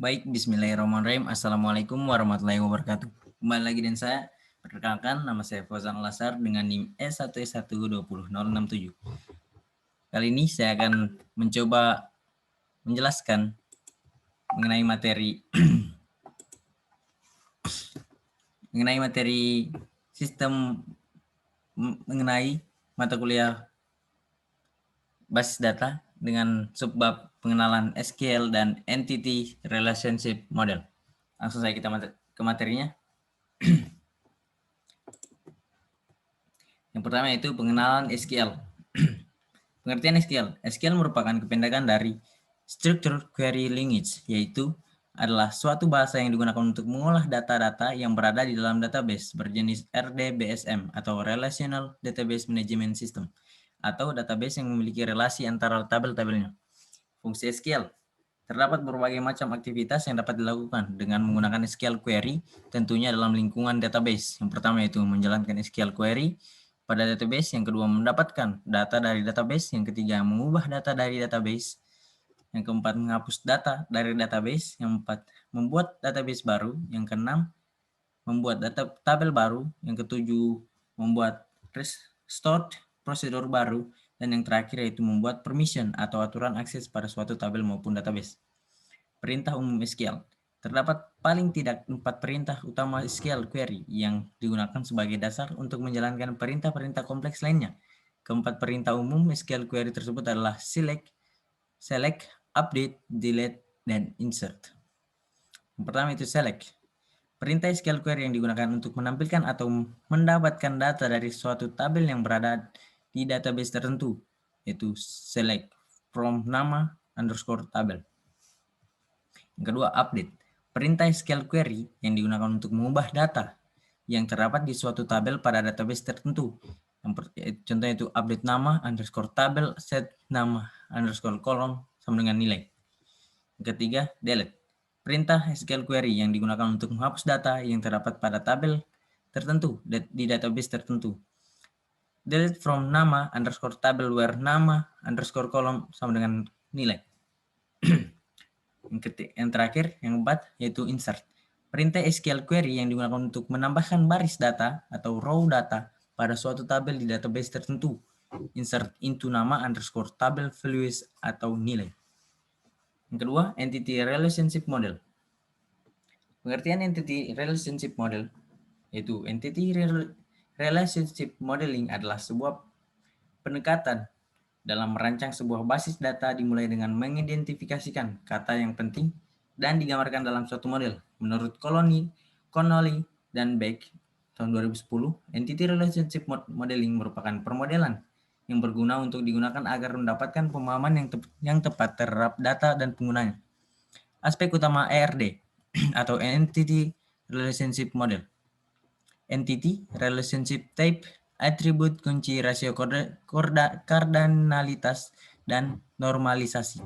Baik, bismillahirrahmanirrahim. Assalamualaikum warahmatullahi wabarakatuh. Kembali lagi dengan saya. Perkenalkan, nama saya Fauzan Lasar dengan NIM S1S1200067. Kali ini saya akan mencoba menjelaskan mengenai materi sistem mengenai mata kuliah basis data dengan subbab pengenalan SQL dan Entity Relationship Model. Langsung saja kita ke materinya. Yang pertama yaitu pengenalan SQL. Pengertian SQL. SQL merupakan kependekan dari Structured Query Language, yaitu adalah suatu bahasa yang digunakan untuk mengolah data-data yang berada di dalam database berjenis RDBSM atau Relational Database Management System, atau database yang memiliki relasi antara tabel-tabelnya. Fungsi SQL. Terdapat berbagai macam aktivitas yang dapat dilakukan dengan menggunakan SQL query, tentunya dalam lingkungan database. Yang pertama yaitu menjalankan SQL query pada database, yang kedua mendapatkan data dari database, yang ketiga mengubah data dari database, yang keempat menghapus data dari database, yang keempat membuat database baru, yang keenam membuat data tabel baru, yang ketujuh membuat stored prosedur baru, dan yang terakhir yaitu membuat permission atau aturan akses pada suatu tabel maupun database. Perintah umum SQL. Terdapat paling tidak 4 perintah utama SQL query yang digunakan sebagai dasar untuk menjalankan perintah-perintah kompleks lainnya. Keempat perintah umum SQL query tersebut adalah select, update, delete, dan insert. Yang pertama itu select. Perintah SQL query yang digunakan untuk menampilkan atau mendapatkan data dari suatu tabel yang berada di database tertentu, yaitu select from nama underscore tabel. Yang kedua, update. Perintah SQL query yang digunakan untuk mengubah data yang terdapat di suatu tabel pada database tertentu. Contohnya itu update nama underscore tabel set nama underscore kolom sama dengan nilai. Yang ketiga, delete. Perintah SQL query yang digunakan untuk menghapus data yang terdapat pada tabel tertentu di database tertentu. Delete from nama underscore tabel where nama underscore kolom sama dengan nilai. Yang terakhir, yang keempat, yaitu insert. Perintah SQL query yang digunakan untuk menambahkan baris data atau row data pada suatu tabel di database tertentu. Insert into nama underscore tabel values atau nilai. Yang kedua, Entity Relationship Model. Pengertian Entity Relationship Model yaitu Entity Relationship Modeling adalah sebuah pendekatan dalam merancang sebuah basis data dimulai dengan mengidentifikasikan kata yang penting dan digambarkan dalam suatu model. Menurut Connolly dan Beck tahun 2010, Entity Relationship Modeling merupakan permodelan yang berguna untuk digunakan agar mendapatkan pemahaman yang tepat terhadap data dan penggunanya. Aspek utama ERD atau Entity Relationship Model. Entity, Relationship Type, atribut, kunci, rasio kardinalitas, dan normalisasi.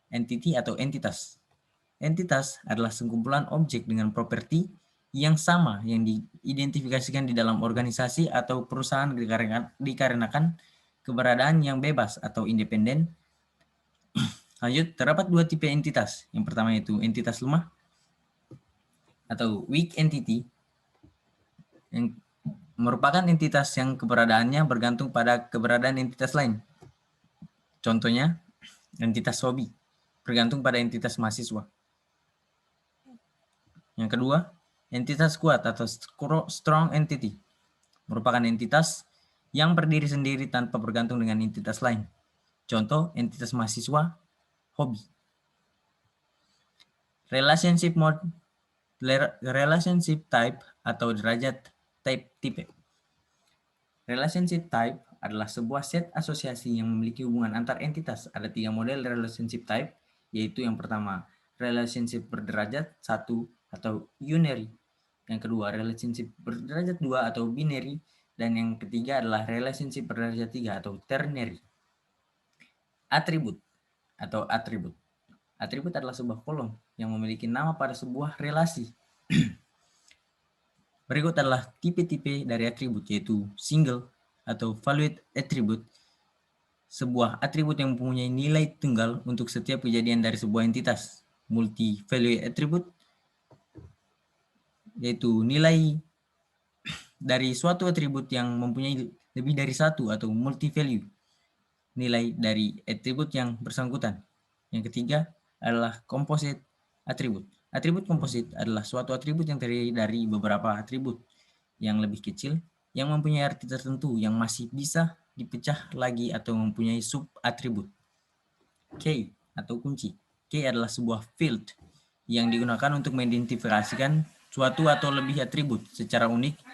Entity atau entitas. Entitas adalah sekumpulan objek dengan properti yang sama yang diidentifikasikan di dalam organisasi atau perusahaan dikarenakan keberadaan yang bebas atau independen. Lanjut, terdapat dua tipe entitas. Yang pertama itu entitas lemah atau weak entity, yang merupakan entitas yang keberadaannya bergantung pada keberadaan entitas lain. Contohnya, entitas hobi bergantung pada entitas mahasiswa. Yang kedua, entitas kuat atau strong entity merupakan entitas yang berdiri sendiri tanpa bergantung dengan entitas lain. Contoh, entitas mahasiswa, hobi. Relationship type atau derajat tipe. Relationship type adalah sebuah set asosiasi yang memiliki hubungan antar entitas. Ada 3 model relationship type, yaitu yang pertama, relationship berderajat 1 atau unary. Yang kedua, relationship berderajat 2 atau binary. Dan yang ketiga adalah relationship berderajat 3 atau ternary. Atribut atau atribut. Atribut adalah sebuah kolom yang memiliki nama pada sebuah relasi. Berikut adalah tipe-tipe dari atribut, yaitu single atau valued attribute, sebuah atribut yang mempunyai nilai tunggal untuk setiap kejadian dari sebuah entitas. multi-value attribute, yaitu nilai dari suatu atribut yang mempunyai lebih dari satu atau multi-value, nilai dari atribut yang bersangkutan. Yang ketiga adalah composite atribut. Atribut komposit adalah suatu atribut yang terdiri dari beberapa atribut yang lebih kecil yang mempunyai arti tertentu yang masih bisa dipecah lagi atau mempunyai sub-atribut. Key atau kunci. Key adalah sebuah field yang digunakan untuk mengidentifikasikan suatu atau lebih atribut secara unik.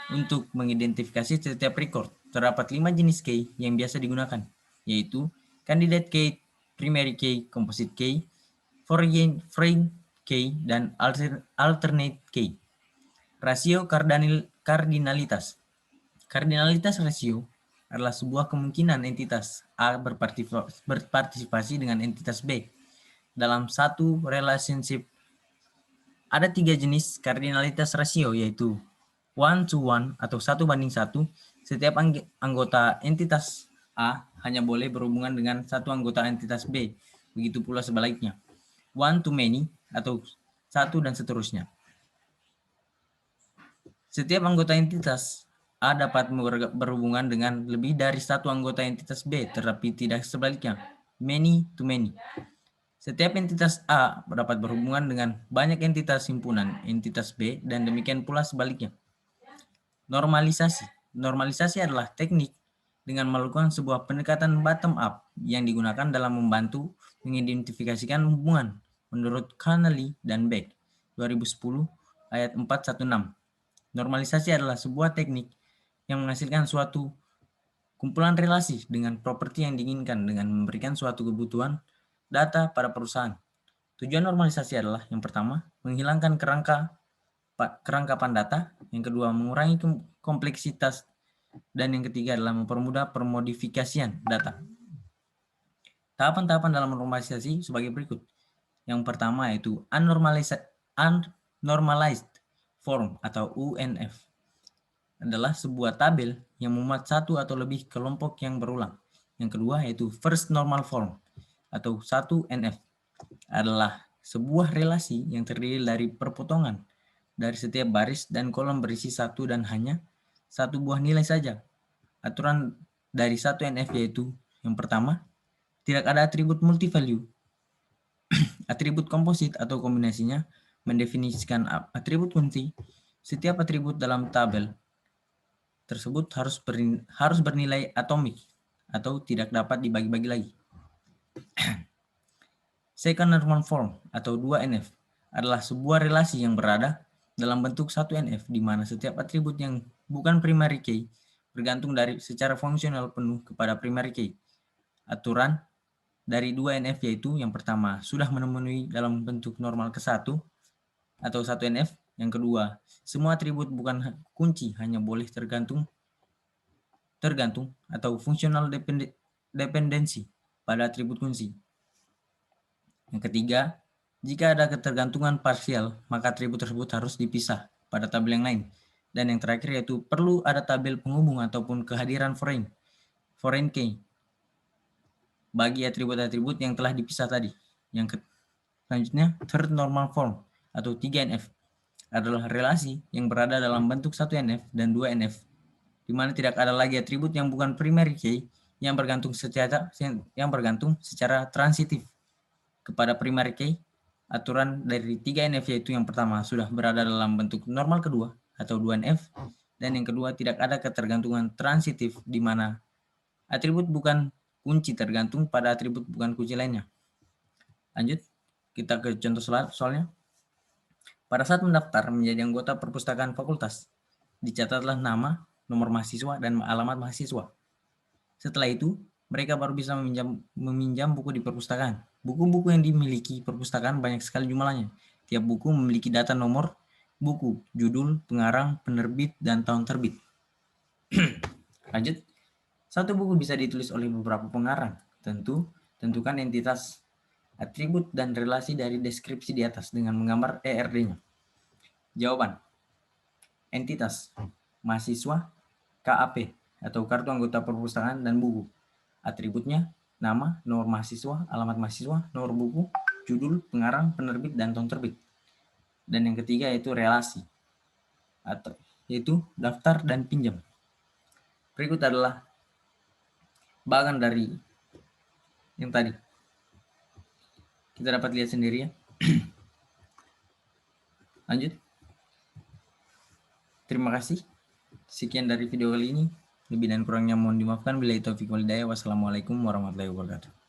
Untuk mengidentifikasi setiap record, terdapat 5 jenis key yang biasa digunakan, yaitu candidate key, primary key, composite key, foreign key, dan alternate key. Rasio kardinalitas. Kardinalitas rasio adalah sebuah kemungkinan entitas A berpartisipasi dengan entitas B dalam satu relationship. Ada 3 jenis kardinalitas rasio, yaitu 1-to-1 atau 1:1. Setiap anggota entitas A hanya boleh berhubungan dengan satu anggota entitas B. Begitu pula sebaliknya. 1-to-many atau 1 dan seterusnya. Setiap anggota entitas A dapat berhubungan dengan lebih dari satu anggota entitas B, tetapi tidak sebaliknya. Many-to-many. Setiap entitas A dapat berhubungan dengan banyak entitas himpunan entitas B, dan demikian pula sebaliknya. Normalisasi. Normalisasi adalah teknik dengan melakukan sebuah pendekatan bottom up yang digunakan dalam membantu mengidentifikasikan hubungan menurut Connelly dan Beck 2010 ayat 416. Normalisasi adalah sebuah teknik yang menghasilkan suatu kumpulan relasi dengan properti yang diinginkan dengan memberikan suatu kebutuhan data pada perusahaan. Tujuan normalisasi adalah yang pertama, menghilangkan kerangkapan data, yang kedua mengurangi kompleksitas, dan yang ketiga adalah mempermudah permodifikasian data. Tahapan-tahapan dalam normalisasi sebagai berikut. Yang pertama yaitu unnormalized form atau UNF. Adalah sebuah tabel yang memuat satu atau lebih kelompok yang berulang. Yang kedua yaitu first normal form atau 1NF. Adalah sebuah relasi yang terdiri dari perpotongan dari setiap baris dan kolom berisi satu dan hanya satu buah nilai saja. Aturan dari 1NF yaitu yang pertama, tidak ada atribut multi-value. Atribut komposit atau kombinasinya mendefinisikan atribut kunci. Setiap atribut dalam tabel tersebut harus bernilai atomik atau tidak dapat dibagi-bagi lagi. Second normal form atau 2NF adalah sebuah relasi yang berada dalam bentuk 1NF di mana setiap atribut yang bukan primary key bergantung dari secara fungsional penuh kepada primary key. Aturan dari 2NF yaitu yang pertama sudah memenuhi dalam bentuk normal ke-1 atau 1NF. Yang kedua, semua atribut bukan kunci hanya boleh tergantung atau fungsional dependensi pada atribut kunci. Yang ketiga, jika ada ketergantungan parsial, maka atribut tersebut harus dipisah pada tabel yang lain. Dan yang terakhir yaitu perlu ada tabel penghubung ataupun kehadiran foreign key bagi atribut-atribut yang telah dipisah tadi. Selanjutnya, third normal form atau 3NF adalah relasi yang berada dalam bentuk 1NF dan 2NF, di mana tidak ada lagi atribut yang bukan primary key yang bergantung secara transitif kepada primary key. Aturan dari 3NF yaitu yang pertama sudah berada dalam bentuk normal kedua atau 2NF, dan yang kedua tidak ada ketergantungan transitif di mana atribut bukan kunci tergantung pada atribut bukan kunci lainnya. Lanjut, kita ke contoh soalnya. Pada saat mendaftar menjadi anggota perpustakaan fakultas, dicatatlah nama, nomor mahasiswa, dan alamat mahasiswa. Setelah itu, mereka baru bisa meminjam buku di perpustakaan. Buku-buku yang dimiliki perpustakaan banyak sekali jumlahnya. Tiap buku memiliki data nomor buku, judul, pengarang, penerbit, dan tahun terbit. Lanjut, satu buku bisa ditulis oleh beberapa pengarang. Tentukan entitas, atribut, dan relasi dari deskripsi di atas dengan menggambar ERD-nya. Jawaban. Entitas, mahasiswa, KAP, atau kartu anggota perpustakaan dan buku. Atributnya, nama, nomor mahasiswa, alamat mahasiswa, nomor buku, judul, pengarang, penerbit, dan tahun terbit. Dan yang ketiga yaitu relasi, atau yaitu daftar dan pinjam. Berikut adalah bagan dari yang tadi. Kita dapat lihat sendiri ya. Lanjut. Terima kasih. Sekian dari video kali ini. Lebih dan kurangnya mohon dimaafkan. Bila itu taufik wal hidayah. Wassalamualaikum warahmatullahi wabarakatuh.